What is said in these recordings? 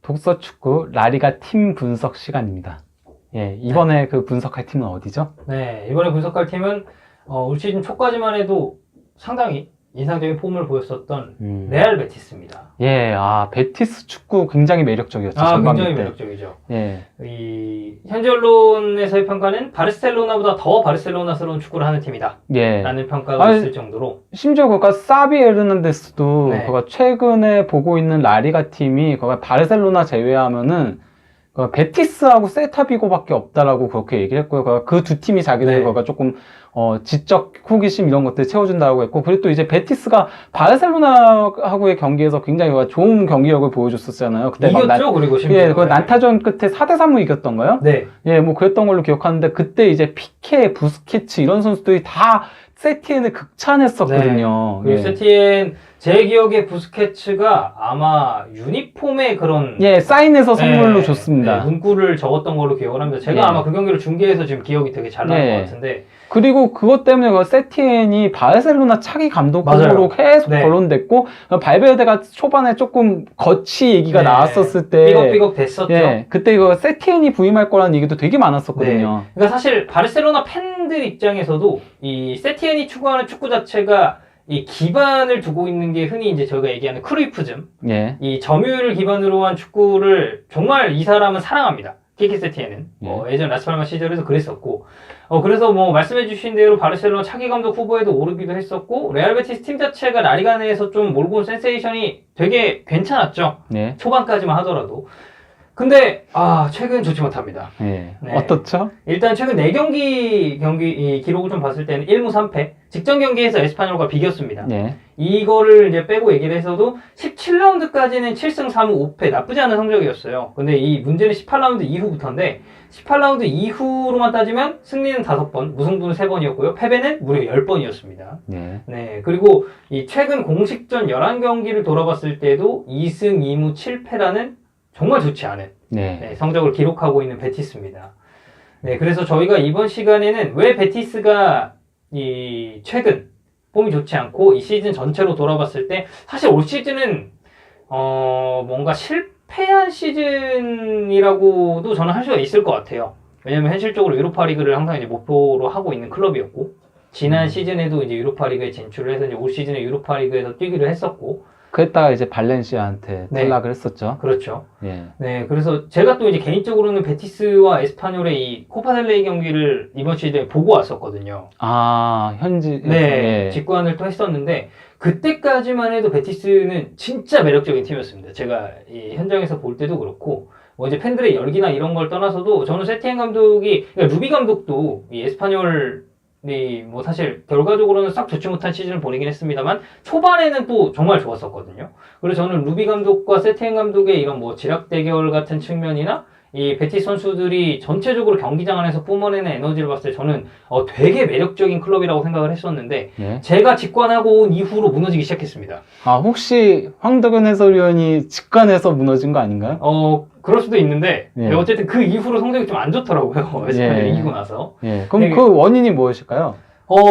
독서 축구 라리가 팀 분석 시간입니다. 예, 이번에 그 분석할 팀은 어디죠? 네, 이번에 분석할 팀은 올 시즌 초까지만 해도 상당히 인상적인 폼을 보였었던 레알 베티스입니다. 예, 베티스 축구 굉장히 매력적이었죠. 굉장히 때. 매력적이죠. 예. 이 현지 언론에서의 평가는 바르셀로나보다 더 바르셀로나스러운 축구를 하는 팀이다. 예. 라는 평가가 있을 정도로. 심지어 그가 사비 에르난데스도 네. 그가 최근에 보고 있는 라리가 팀이 그가 바르셀로나 제외하면은 베티스하고 셀타비고밖에 없다라고 그렇게 얘기를 했고요. 그 두 팀이 자기들 네. 조금 지적 호기심 이런 것들 채워준다고 했고, 그리고 또 이제 베티스가 바르셀로나하고의 경기에서 굉장히 좋은 경기력을 보여줬었잖아요. 그때 이겼죠, 그리고 심지어. 예, 그 난타전 끝에 4대3로 이겼던가요? 네. 예, 뭐 그랬던 걸로 기억하는데, 그때 이제 피케, 부스케츠 이런 선수들이 다 세티엔을 극찬했었거든요. 네. 예. 세티엔, 제 기억에 부스케츠가 아마 유니폼에 그런. 예, 사인해서 선물로 줬습니다. 문구를 적었던 걸로 기억을 합니다. 제가 예. 아마 그 경기를 중계해서 지금 기억이 되게 잘 나는 예. 것 같은데. 그리고 그것 때문에 그 세티엔이 바르셀로나 차기 감독으로 맞아요. 계속 네. 거론됐고, 발베르데가 초반에 조금 거치 얘기가 나왔었을 때 삐걱삐걱 됐었죠. 예, 그때 이거 세티엔이 부임할 거라는 얘기도 되게 많았었거든요. 네. 그러니까 사실 바르셀로나 팬들 입장에서도 이 세티엔이 추구하는 축구 자체가 이 기반을 두고 있는 게 흔히 이제 저희가 얘기하는 크루이프즘, 예. 이 점유율을 기반으로 한 축구를 정말 이 사람은 사랑합니다. 키키 세티엔은 예전 라스팔마 시절에도 그랬었고, 그래서 뭐 말씀해주신 대로 바르셀로나 차기 감독 후보에도 오르기도 했었고, 레알 베티스 팀 자체가 라리가 내에서 좀 몰고 온 센세이션이 되게 괜찮았죠. 예. 초반까지만 하더라도. 근데 최근 좋지 못합니다. 예. 네. 어떻죠? 일단 최근 4경기 이 기록을 좀 봤을 때는 1무 3패. 직전 경기에서 에스파뇰과 비겼습니다. 예. 이거를 이제 빼고 얘기를 했어도 17라운드까지는 7승 3무 5패. 나쁘지 않은 성적이었어요. 근데 이 문제는 18라운드 이후부터인데, 18라운드 이후로만 따지면 승리는 5번, 무승부는 3번이었고요. 패배는 무려 10번이었습니다. 예. 네. 그리고 이 최근 공식전 11경기를 돌아봤을 때도 2승 2무 7패라는 정말 좋지 않은 성적을 기록하고 있는 베티스입니다. 네, 그래서 저희가 이번 시간에는 왜 베티스가 이 최근 폼이 좋지 않고 이 시즌 전체로 돌아봤을 때 사실 올 시즌은 뭔가 실패한 시즌이라고도 저는 할 수가 있을 것 같아요. 왜냐면 현실적으로 유로파리그를 항상 이제 목표로 하고 있는 클럽이었고, 지난 시즌에도 이제 유로파리그에 진출을 해서 이제 올 시즌에 유로파리그에서 뛰기를 했었고, 그랬다가 이제 발렌시아한테 탈락을 했었죠. 그렇죠. 예. 네, 그래서 제가 또 이제 개인적으로는 베티스와 에스파뇰의 이 코파델레이 경기를 이번 시즌에 보고 왔었거든요. 현지. 네, 직관을 또 했었는데, 그때까지만 해도 베티스는 진짜 매력적인 팀이었습니다. 제가 이 현장에서 볼 때도 그렇고, 뭐 이제 팬들의 열기나 이런 걸 떠나서도 저는 세티엔 감독이, 그러니까 루비 감독도 이 에스파뇰 뭐 사실 결과적으로는 싹 좋지 못한 시즌을 보내긴 했습니다만 초반에는 또 정말 좋았었거든요. 그래서 저는 루비 감독과 세티엔 감독의 이런 뭐 지략 대결 같은 측면이나 이 베티스 선수들이 전체적으로 경기장 안에서 뿜어내는 에너지를 봤을 때 저는 되게 매력적인 클럽이라고 생각을 했었는데 제가 직관하고 온 이후로 무너지기 시작했습니다. 혹시 황덕현 해설위원이 직관해서 무너진 거 아닌가요? 그럴 수도 있는데 어쨌든 그 이후로 성적이 좀 안 좋더라고요. 에스파뇰 이기고 나서. 그럼 그 원인이 무엇일까요?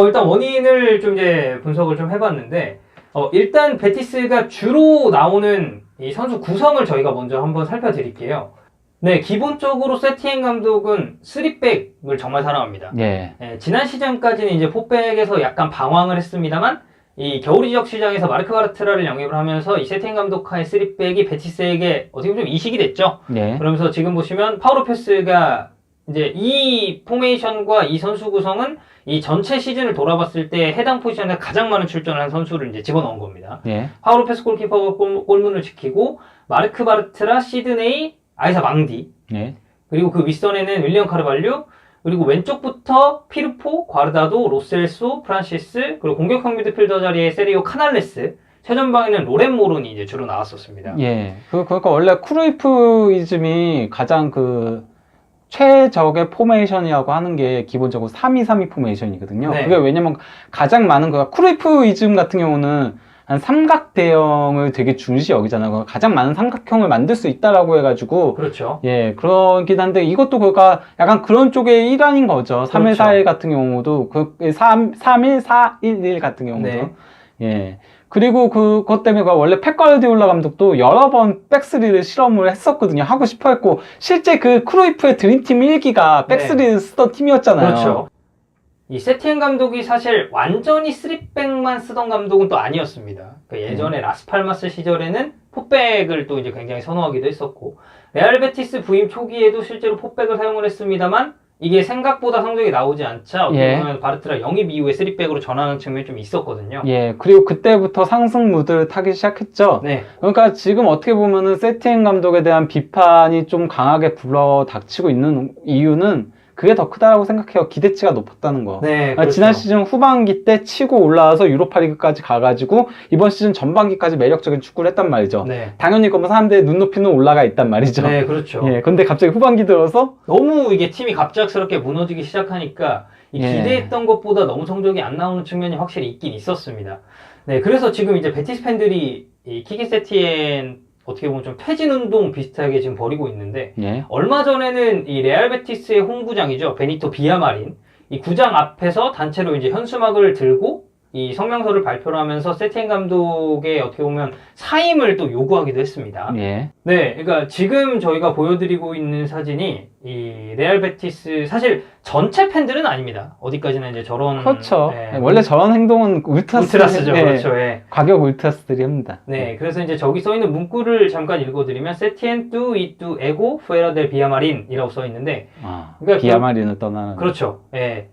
일단 원인을 좀 이제 분석을 좀 해봤는데, 일단 베티스가 주로 나오는 이 선수 구성을 저희가 먼저 한번 살펴드릴게요. 네, 기본적으로 세티엔 감독은 3백을 정말 사랑합니다. 지난 시즌까지는 이제 4백에서 약간 방황을 했습니다만, 이 겨울 이적 시장에서 마르크 바르트라를 영입을 하면서 이 세티엔 감독과의 3백이 베티스에게 어떻게 보면 좀 이식이 됐죠. 그러면서 지금 보시면 파우로페스가 이제 이 포메이션과 이 선수 구성은 이 전체 시즌을 돌아봤을 때 해당 포지션에 가장 많은 출전을 한 선수를 이제 집어넣은 겁니다. 파우로페스 골키퍼가 골문을 지키고, 마르크 바르트라, 시드네이, 아이사 망디, 그리고 그 윗선에는 윌리엄 카르발류, 그리고 왼쪽부터 피르포, 과르다도, 로셀소, 프란시스, 그리고 공격형 미드필더 자리에 세리오 카날레스, 최전방에는 로렌 모론이 이제 주로 나왔었습니다. 그러니까 원래 크루이프이즘이 가장 최적의 포메이션이라고 하는 게 기본적으로 3-2-3-2 포메이션이거든요. 그게 왜냐면 가장 많은 크루이프이즘 같은 경우는 한 삼각대형을 되게 중시 여기잖아요. 가장 많은 삼각형을 만들 수 있다라고 해가지고. 그렇죠. 그렇긴 한데 이것도 그가 약간 그런 쪽의 일환인 거죠. 3-1-4-1 같은 경우도 3-1-4-1-1 같은 경우도. 그리고 그것 때문에 원래 펩 가르디올라 감독도 여러 번 백스리를 실험을 했었거든요. 하고 싶어 했고, 실제 그 크루이프의 드림팀 1기가 백스리를 쓰던 팀이었잖아요. 그렇죠. 이 세티엔 감독이 사실 완전히 3백만 쓰던 감독은 또 아니었습니다. 그 예전에 라스팔마스 시절에는 포백을 또 이제 굉장히 선호하기도 했었고, 레알 베티스 부임 초기에도 실제로 포백을 사용을 했습니다만, 이게 생각보다 성적이 나오지 않자 어떻게 보면 바르트라 영입 이후에 3백으로 전환하는 측면이 좀 있었거든요. 예, 그리고 그때부터 상승 무드를 타기 시작했죠. 네. 그러니까 지금 어떻게 보면은 세티엔 감독에 대한 비판이 좀 강하게 불러 닥치고 있는 이유는 그게 더 크다고 생각해요. 기대치가 높았다는 거. 네, 그렇죠. 지난 시즌 후반기 때 치고 올라와서 유로파리그까지 가가지고 이번 시즌 전반기까지 매력적인 축구를 했단 말이죠. 네. 당연히 그러면 사람들의 눈높이는 올라가 있단 말이죠. 네, 그렇죠. 예, 근데 갑자기 후반기 들어서 너무 이게 팀이 갑작스럽게 무너지기 시작하니까 기대했던 것보다 너무 성적이 안 나오는 측면이 확실히 있긴 있었습니다. 네, 그래서 지금 이제 베티스 팬들이 이 키키 세티엔 어떻게 보면 좀 퇴진 운동 비슷하게 지금 벌이고 있는데 얼마 전에는 이 레알 베티스의 홈구장이죠. 베니토 비아마린. 이 구장 앞에서 단체로 이제 현수막을 들고 이 성명서를 발표를 하면서 세티엔 감독의 어떻게 보면 사임을 또 요구하기도 했습니다. 네, 그러니까 지금 저희가 보여드리고 있는 사진이 이 레알 베티스 사실 전체 팬들은 아닙니다. 어디까지나 이제 저런 그렇죠. 원래 저런 행동은 울트라스죠. 그렇죠. 과격 울트라스들이 합니다. 네, 그래서 이제 저기 써 있는 문구를 잠깐 읽어드리면 세티엔 뚜 이뚜 에고 fuera del 비아마린이라고 써 있는데, 그러니까 비아마린을 떠나는. 그렇죠. 예,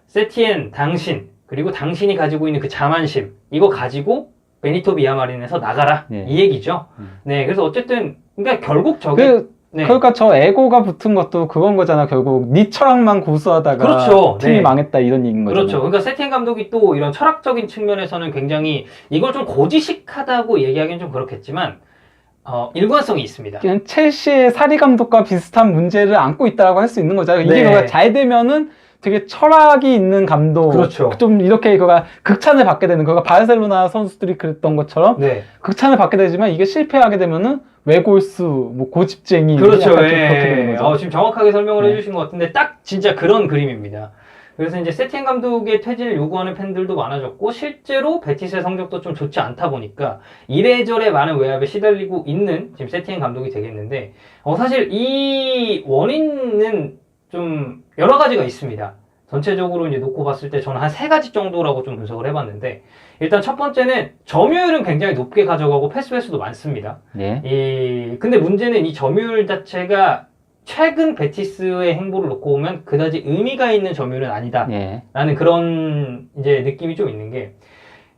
세티엔 당신. 그리고 당신이 가지고 있는 그 자만심, 이거 가지고 베니토 비아마린에서 나가라. 이 얘기죠. 네, 그래서 어쨌든, 그러니까 결국 저게. 그러니까 저 에고가 붙은 것도 그건 거잖아. 결국 네 철학만 고수하다가 그렇죠. 팀이 망했다 이런 얘기인 거죠. 그렇죠. 그러니까 세티엔 감독이 또 이런 철학적인 측면에서는 굉장히 이걸 좀 고지식하다고 얘기하기는 좀 그렇겠지만, 일관성이 있습니다. 그냥 첼시의 사리 감독과 비슷한 문제를 안고 있다라고 할 수 있는 거잖아요. 이게 그가 잘 되면은 되게 철학이 있는 감독. 그렇죠. 좀 이렇게 그가 극찬을 받게 되는 거가 바르셀로나 선수들이 그랬던 것처럼 극찬을 받게 되지만 이게 실패하게 되면은 외골수, 뭐 고집쟁이. 그렇죠. 지금 정확하게 설명을 해주신 것 같은데 딱 진짜 그런 그림입니다. 그래서 이제 세티엔 감독의 퇴진을 요구하는 팬들도 많아졌고 실제로 베티스의 성적도 좀 좋지 않다 보니까 이래저래 많은 외압에 시달리고 있는 지금 세티엔 감독이 되겠는데 사실 이 원인은 좀 여러 가지가 있습니다. 전체적으로 이제 놓고 봤을 때 저는 한 3가지 정도라고 좀 분석을 해봤는데, 일단 첫 번째는 점유율은 굉장히 높게 가져가고 패스 횟수도 많습니다. 근데 문제는 이 점유율 자체가 최근 베티스의 행보를 놓고 보면 그다지 의미가 있는 점유율은 아니다. 라는 그런 이제 느낌이 좀 있는 게,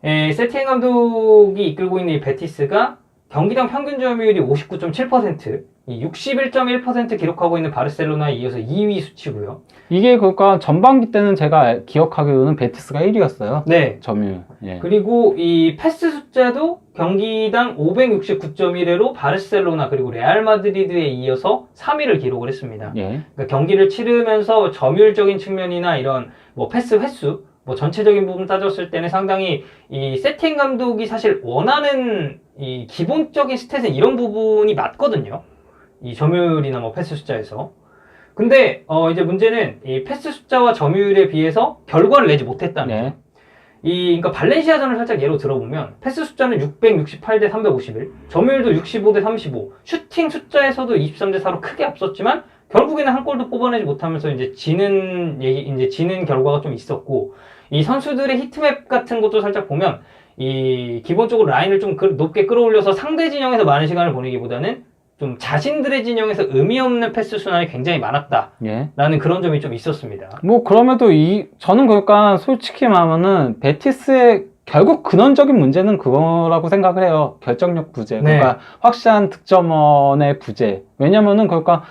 세티엔 감독이 이끌고 있는 이 베티스가 경기당 평균 점유율이 59.7%, 61.1% 기록하고 있는 바르셀로나에 이어서 2위 수치고요. 이게 그러니까 전반기 때는 제가 기억하기로는 베티스가 1위였어요. 네. 점유율. 그리고 이 패스 숫자도 경기당 569.1회로 바르셀로나 그리고 레알 마드리드에 이어서 3위를 기록을 했습니다. 그러니까 경기를 치르면서 점유율적인 측면이나 이런 뭐 패스 횟수, 뭐 전체적인 부분 따졌을 때는 상당히 이 세티엔 감독이 사실 원하는 이 기본적인 스탯은 이런 부분이 맞거든요. 이 점유율이나 뭐 패스 숫자에서. 근데 이제 문제는 이 패스 숫자와 점유율에 비해서 결과를 내지 못했다는 거죠. 그러니까 발렌시아전을 살짝 예로 들어보면 패스 숫자는 668대 351, 점유율도 65대 35, 슈팅 숫자에서도 23대 4로 크게 앞섰지만 결국에는 한 골도 뽑아내지 못하면서 이제 지는 결과가 좀 있었고, 이 선수들의 히트맵 같은 것도 살짝 보면 이 기본적으로 라인을 좀 높게 끌어올려서 상대 진영에서 많은 시간을 보내기보다는 좀 자신들의 진영에서 의미 없는 패스 순환이 굉장히 많았다라는 그런 점이 좀 있었습니다. 뭐 그럼에도 저는 그러니까 솔직히 말하면은 베티스의 결국 근원적인 문제는 그거라고 생각을 해요. 결정력 부재. 그러니까 확실한 득점원의 부재. 왜냐면은 그러니까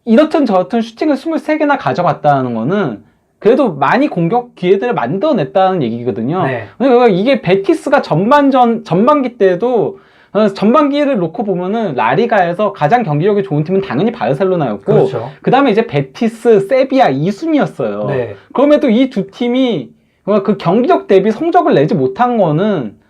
이렇든 저렇든 슈팅을 23개나 가져갔다는 거는 그래도 많이 공격 기회들을 만들어냈다는 얘기거든요. 그러니까 이게 베티스가 전반기 때도 전반기를 놓고 보면은 라리가에서 가장 경기력이 좋은 팀은 당연히 바르셀로나였고, 그 다음에 이제 베티스, 세비야 이 순이었어요. 그럼에도 이 두 팀이 그 경기력 대비 성적을 내지 못한 거는,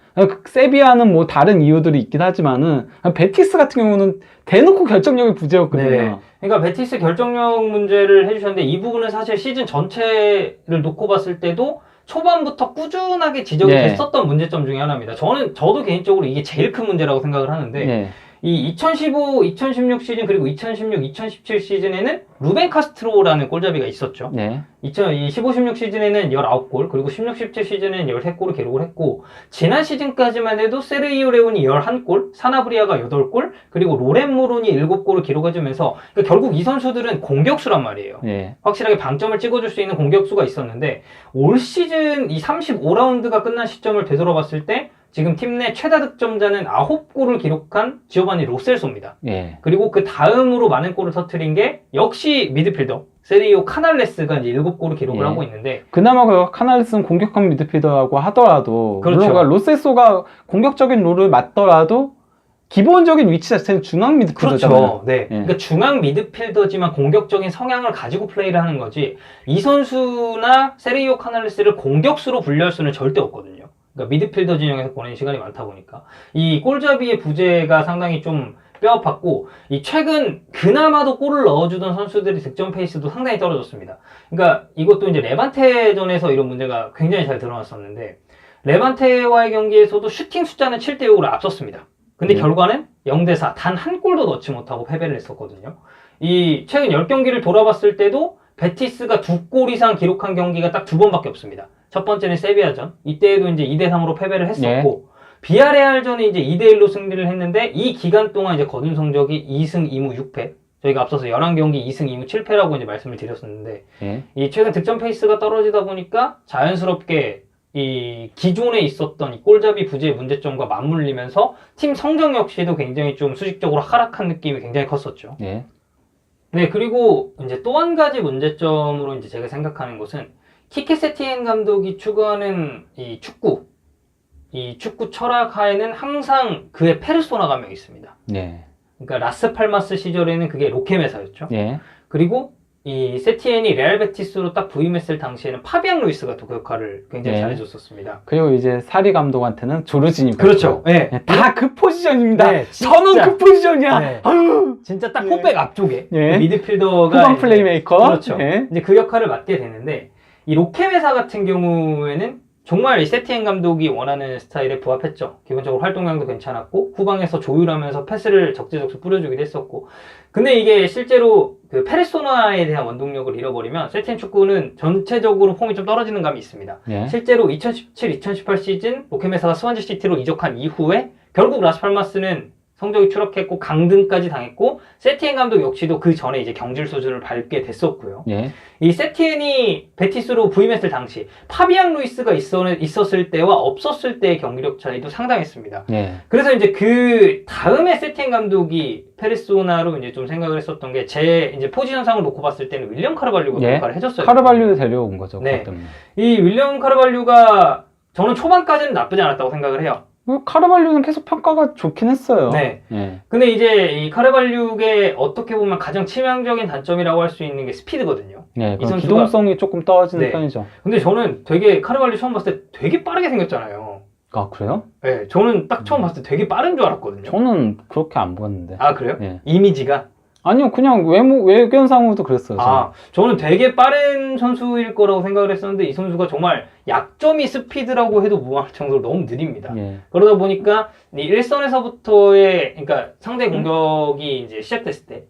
세비야는 뭐 다른 이유들이 있긴 하지만은 베티스 같은 경우는 대놓고 결정력이 부재였거든요. 그러니까 베티스 결정력 문제를 해주셨는데 이 부분은 사실 시즌 전체를 놓고 봤을 때도 초반부터 꾸준하게 지적이 예. 됐었던 문제점 중에 하나입니다. 저도 개인적으로 이게 제일 큰 문제라고 생각을 하는데 예. 이 2015, 2016 시즌 그리고 2016, 2017 시즌에는 루벤 카스트로라는 골잡이가 있었죠. 예. 2015, 16 시즌에는 19골 그리고 16, 17 시즌에는 13골을 기록을 했고 지난 시즌까지만 해도 세르히오 레온이 11골, 사나브리아가 8골 그리고 로렌 모론이 7골을 기록해주면서 그러니까 결국 이 선수들은 공격수란 말이에요. 예. 확실하게 방점을 찍어줄 수 있는 공격수가 있었는데 올 시즌 이 35라운드가 끝난 시점을 되돌아봤을 때 지금 팀 내 최다 득점자는 9골을 기록한 지오바니 로셀소입니다. 예. 그리고 그 다음으로 많은 골을 터뜨린 게 역시 미드필더 세리오 카날레스가 이제 7골을 기록을 예. 하고 있는데 그나마 그 카날레스는 공격형 미드필더라고 하더라도 그렇죠. 물론 로세소가 공격적인 롤을 맡더라도 기본적인 위치 자체는 중앙 미드필더잖아요. 그렇죠. 네. 그러니까 중앙 미드필더지만 공격적인 성향을 가지고 플레이를 하는 거지 이 선수나 세리오 카날레스를 공격수로 분류할 수는 절대 없거든요. 그러니까 미드필더 진영에서 보내는 시간이 많다 보니까 이 골잡이의 부재가 상당히 좀 뼈아팠고 이 최근 그나마도 골을 넣어주던 선수들의 득점 페이스도 상당히 떨어졌습니다. 그러니까 이것도 이제 레반테전에서 이런 문제가 굉장히 잘 드러났었는데 레반테와의 경기에서도 슈팅 숫자는 7대6으로 앞섰습니다. 근데 결과는 0대4 단 한 골도 넣지 못하고 패배를 했었거든요. 이 최근 10경기를 돌아봤을 때도 베티스가 2골 이상 기록한 경기가 딱 2번밖에 없습니다. 첫 번째는 세비야전. 이때에도 이제 2대3으로 패배를 했었고, 비아레알전에 이제 2대1로 승리를 했는데, 이 기간 동안 이제 거둔 성적이 2승 2무 6패. 저희가 앞서서 11경기 2승 2무 7패라고 이제 말씀을 드렸었는데, 이 최근 득점 페이스가 떨어지다 보니까 자연스럽게 이 기존에 있었던 이 골잡이 부재의 문제점과 맞물리면서 팀 성적 역시도 굉장히 좀 수직적으로 하락한 느낌이 굉장히 컸었죠. 네, 그리고 이제 또 한 가지 문제점으로 이제 제가 생각하는 것은 키케 세티엔 감독이 추구하는 이 축구 철학 하에는 항상 그의 페르소나가 한 명 있습니다. 그러니까 라스팔마스 시절에는 그게 로케메사였죠. 그리고 이 세티엔이 레알 베티스로 딱 부임했을 당시에는 파비앙 루이스가 또 그 역할을 굉장히 잘해줬었습니다. 그리고 이제 사리 감독한테는 조르지니. 그렇죠. 다 그 포지션입니다. 진짜. 저는 그 포지션이야. 진짜 딱 풋백 앞쪽에 그 예. 미드필더가 후방 플레이메이커. 그렇죠. 이제 그 역할을 맡게 되는데 이 로케메사 같은 경우에는 정말 이 세티엔 감독이 원하는 스타일에 부합했죠. 기본적으로 활동량도 괜찮았고 후방에서 조율하면서 패스를 적재적소 뿌려주기도 했었고 근데 이게 실제로 그 페르소나에 대한 원동력을 잃어버리면 세티엔 축구는 전체적으로 폼이 좀 떨어지는 감이 있습니다. 실제로 2017-2018 시즌 로케메사가 스완지 시티로 이적한 이후에 결국 라스팔마스는 성적이 추락했고 강등까지 당했고 세티엔 감독 역시도 그 전에 이제 경질 수준을 밟게 됐었고요. 이 세티엔이 베티스로 부임했을 당시 파비앙 루이스가 있었을 때와 없었을 때의 경기력 차이도 상당했습니다. 그래서 이제 그 다음에 세티엔 감독이 페르소나로 이제 좀 생각을 했었던 게 제 이제 포지션상을 놓고 봤을 때는 윌리엄 카르발류가 역할을 해줬어요. 카르발류를 데려온 거죠. 네. 그것 때문에. 이 윌리엄 카르발류가 저는 초반까지는 나쁘지 않았다고 생각을 해요. 카르발류는 계속 평가가 좋긴 했어요. 근데 이제 이 카르발류의 어떻게 보면 가장 치명적인 단점이라고 할 수 있는 게 스피드거든요. 이 선수가 기동성이 조금 떨어지는 편이죠. 근데 저는 되게 카르발류 처음 봤을 때 되게 빠르게 생겼잖아요. 아, 그래요? 네, 저는 딱 처음 봤을 때 되게 빠른 줄 알았거든요. 저는 그렇게 안 보였는데. 아, 그래요? 이미지가? 아니요, 그냥 외견상으로도 그랬어요. 저는 되게 빠른 선수일 거라고 생각을 했었는데 이 선수가 정말 약점이 스피드라고 해도 무방할 정도로 너무 느립니다. 그러다 보니까 이 일선에서부터의 그러니까 상대 공격이 이제 시작됐을 때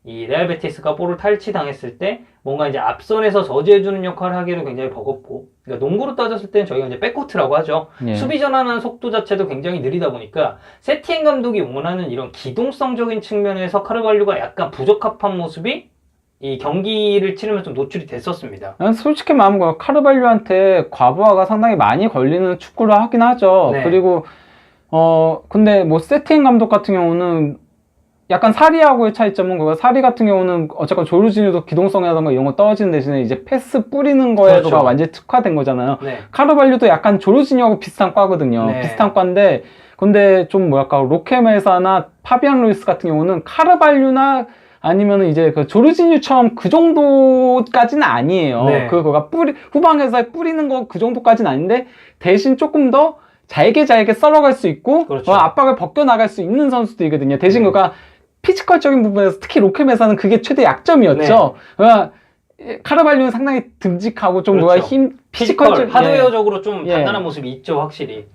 이 레알 베티스가 볼을 탈취당했을 때 뭔가 이제 앞선에서 저지해주는 역할을 하기도 굉장히 버겁고 그러니까 농구로 따졌을 때는 저희가 이제 백코트라고 하죠. 수비 전환하는 속도 자체도 굉장히 느리다 보니까 세티엔 감독이 원하는 이런 기동성적인 측면에서 카르발류가 약간 부적합한 모습이 이 경기를 치르면서 좀 노출이 됐었습니다. 솔직히 말하면 카르발류한테 과부하가 상당히 많이 걸리는 축구를 하긴 하죠. 그리고 근데 뭐 세티엔 감독 같은 경우는 약간 사리하고의 차이점은 사리 같은 경우는 어쨌건 조르지니도 기동성이라던가 이런 거 떨어지는 대신에 이제 패스 뿌리는 거에가 완전히 특화된 거잖아요. 카르발류도 약간 조르지니하고 비슷한 과거든요. 비슷한 과인데 근데 좀 뭐랄까 로케메사나 파비앙 루이스 같은 경우는 카르발류나 아니면은 이제 그 조르지뉴처럼 그 정도까지는 아니에요. 그거가 후방에서 뿌리는 거 그 정도까지는 아닌데 대신 조금 더 잘게 썰어갈 수 있고 압박을 벗겨나갈 수 있는 선수들이거든요. 대신 그가 피지컬적인 부분에서 특히 로케메사는 그게 최대 약점이었죠. 카르발리오는 상당히 듬직하고 좀 그렇죠. 뭐가 피지컬, 하드웨어적으로 예. 좀 예. 단단한 모습이 있죠, 확실히.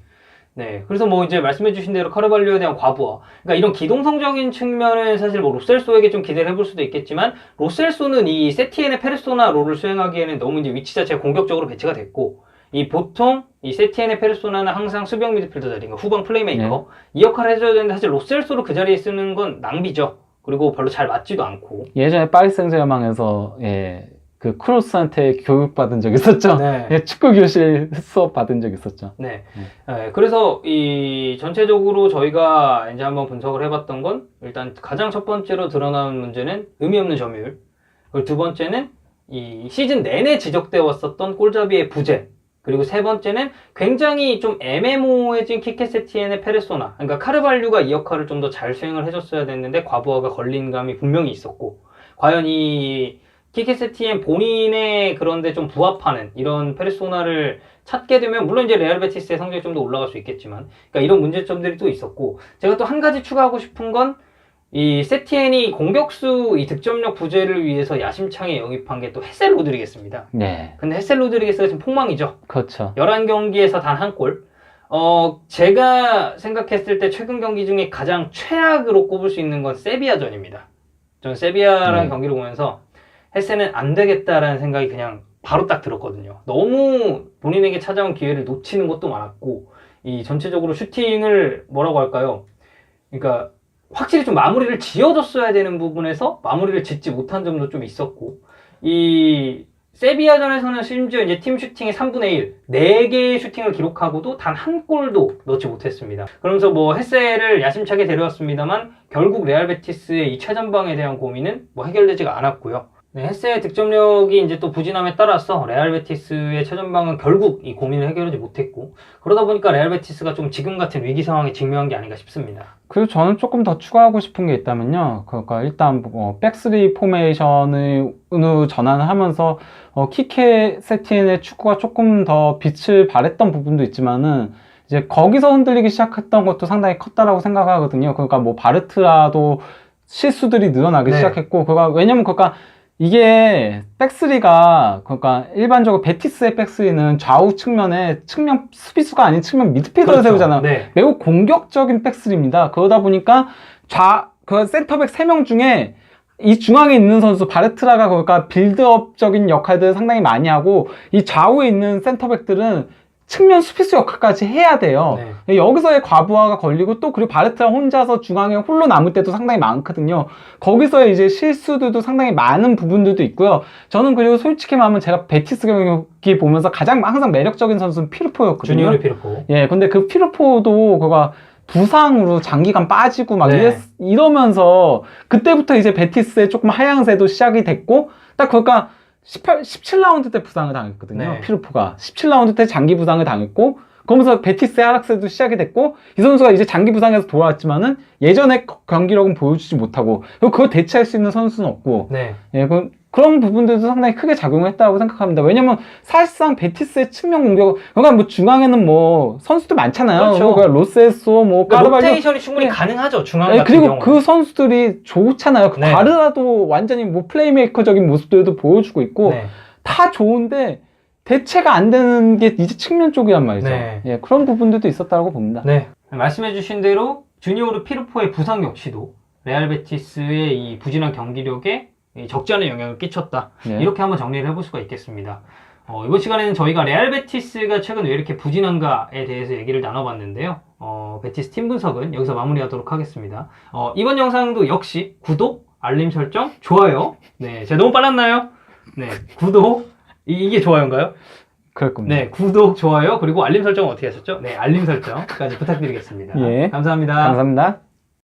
네. 그래서 뭐 이제 말씀해주신 대로 카르발리오에 대한 과부하. 그러니까 이런 기동성적인 측면은 사실 뭐 로셀소에게 좀 기대를 해볼 수도 있겠지만, 로셀소는 이 세티엔의 페르소나 롤을 수행하기에는 너무 이제 위치 자체가 공격적으로 배치가 됐고, 이 보통 이 세티엔의 페르소나는 항상 수비형 미드필더 자리인 거, 후방 플레이메이커. 이 역할을 해줘야 되는데 사실 로셀소를 그 자리에 쓰는 건 낭비죠. 그리고 별로 잘 맞지도 않고. 예전에 파리 생제르맹에서 예, 그 크로스한테 교육받은 적 있었죠. 네. 예, 축구 교실 수업 받은 적 있었죠. 네. 네. 그래서 이 전체적으로 저희가 이제 한번 분석을 해봤던 건 일단 가장 첫 번째로 드러나는 문제는 의미 없는 점유율. 그리고 두 번째는 이 시즌 내내 지적되어 왔었던 골잡이의 부재. 그리고 세 번째는 굉장히 좀 애매모호해진 키케 세티엔의 페르소나. 그러니까 카르발류가 이 역할을 좀 더 잘 수행을 해줬어야 됐는데 과부하가 걸린 감이 분명히 있었고, 과연 이 키케 세티엔 본인의 그런데 좀 부합하는 이런 페르소나를 찾게 되면 물론 이제 레알 베티스의 성적이 좀 더 올라갈 수 있겠지만, 그러니까 이런 문제점들이 또 있었고, 제가 또 한 가지 추가하고 싶은 건 이 세티엔이 공격수 이 득점력 부재를 위해서 야심차게 영입한 게 또 헤셀 로드리게스입니다. 네. 근데 헤셀 로드리게스가 지금 폭망이죠. 그렇죠. 11경기에서 단 한 골. 제가 생각했을 때 최근 경기 중에 가장 최악으로 꼽을 수 있는 건 세비야전입니다. 저는 세비야라는 경기를 보면서 헤셀은 안 되겠다라는 생각이 그냥 바로 딱 들었거든요. 너무 본인에게 찾아온 기회를 놓치는 것도 많았고, 이 전체적으로 슈팅을 뭐라고 할까요? 그러니까 확실히 좀 마무리를 지어줬어야 되는 부분에서 마무리를 짓지 못한 점도 좀 있었고, 이 세비야전에서는 심지어 이제 팀 슈팅의 3분의 1, 4개의 슈팅을 기록하고도 단 한 골도 넣지 못했습니다. 그러면서 뭐 헤셀을 야심차게 데려왔습니다만 결국 레알 베티스의 이 최전방에 대한 고민은 뭐 해결되지가 않았고요. 네, 헤셀의 득점력이 이제 또 부진함에 따라서 레알 베티스의 최전방은 결국 이 고민을 해결하지 못했고, 그러다 보니까 레알 베티스가 좀 지금 같은 위기 상황에 직면한 게 아닌가 싶습니다. 그리고 저는 조금 더 추가하고 싶은 게 있다면요. 그러니까 일단 백스리 포메이션으로 전환을 하면서 키케 세티엔의 축구가 조금 더 빛을 발했던 부분도 있지만은 이제 거기서 흔들리기 시작했던 것도 상당히 컸다라고 생각하거든요. 그러니까 뭐 바르트라도 실수들이 늘어나기 시작했고, 왜냐면 이게 백스리가 그러니까 일반적으로 베티스의 백스리는 좌우 측면에 측면 수비수가 아닌 측면 미드필더를 세우잖아요. 네. 매우 공격적인 백스리입니다. 그러다 보니까 그 센터백 3명 중에 이 중앙에 있는 선수 바르트라가 그러니까 빌드업적인 역할들을 상당히 많이 하고, 이 좌우에 있는 센터백들은 측면 수비수 역할까지 해야 돼요. 네. 여기서의 과부하가 걸리고, 또 그리고 바르트라 혼자서 중앙에 홀로 남을 때도 상당히 많거든요. 거기서의 이제 실수들도 상당히 많은 부분들도 있고요. 저는 그리고 솔직히 말하면 제가 베티스 경기 보면서 가장 항상 매력적인 선수는 피르포였거든요. 주니어르 피르포. 예, 근데 그 피르포도 부상으로 장기간 빠지고 막 이러면서 그때부터 이제 베티스의 조금 하향세도 시작이 됐고, 딱 17라운드 때 부상을 당했거든요. 네. 피르포가 17라운드 때 장기 부상을 당했고, 그러면서 베티스의 하락세도 시작이 됐고, 이 선수가 이제 장기 부상에서 돌아왔지만은 예전의 경기력은 보여주지 못하고, 그리고 그걸 대체할 수 있는 선수는 없고, 네. 예, 그런 부분들도 상당히 크게 작용했다고 생각합니다. 왜냐면 사실상 베티스의 측면 공격, 그러니까 뭐 중앙에는 뭐 선수들 많잖아요. 그렇죠. 그러니까 로세소, 뭐 카르발리오, 로테이션이 충분히 가능하죠. 중앙 예, 같은 그리고 경우는. 그 선수들이 좋잖아요. 네. 바르라도 완전히 뭐 플레이메이커적인 모습들도 보여주고 있고, 네. 다 좋은데 대체가 안 되는 게 이제 측면 쪽이란 말이죠. 네. 예, 그런 부분들도 있었다고 봅니다. 네. 말씀해주신 대로 주니오르 피르포의 부상 역시도 레알 베티스의 이 부진한 경기력에 적지 않은 영향을 끼쳤다. 네. 이렇게 한번 정리를 해볼 수가 있겠습니다. 이번 시간에는 저희가 레알 베티스가 최근 왜 이렇게 부진한가에 대해서 얘기를 나눠봤는데요. 베티스 팀 분석은 여기서 마무리하도록 하겠습니다. 이번 영상도 역시 구독, 알림 설정, 좋아요. 네, 제가 너무 빨랐나요? 네, 구독, 이게 좋아요인가요? 그럴 겁니다. 네, 구독, 좋아요, 그리고 알림 설정은 어떻게 하셨죠? 네, 알림 설정까지 부탁드리겠습니다. 예. 감사합니다. 감사합니다.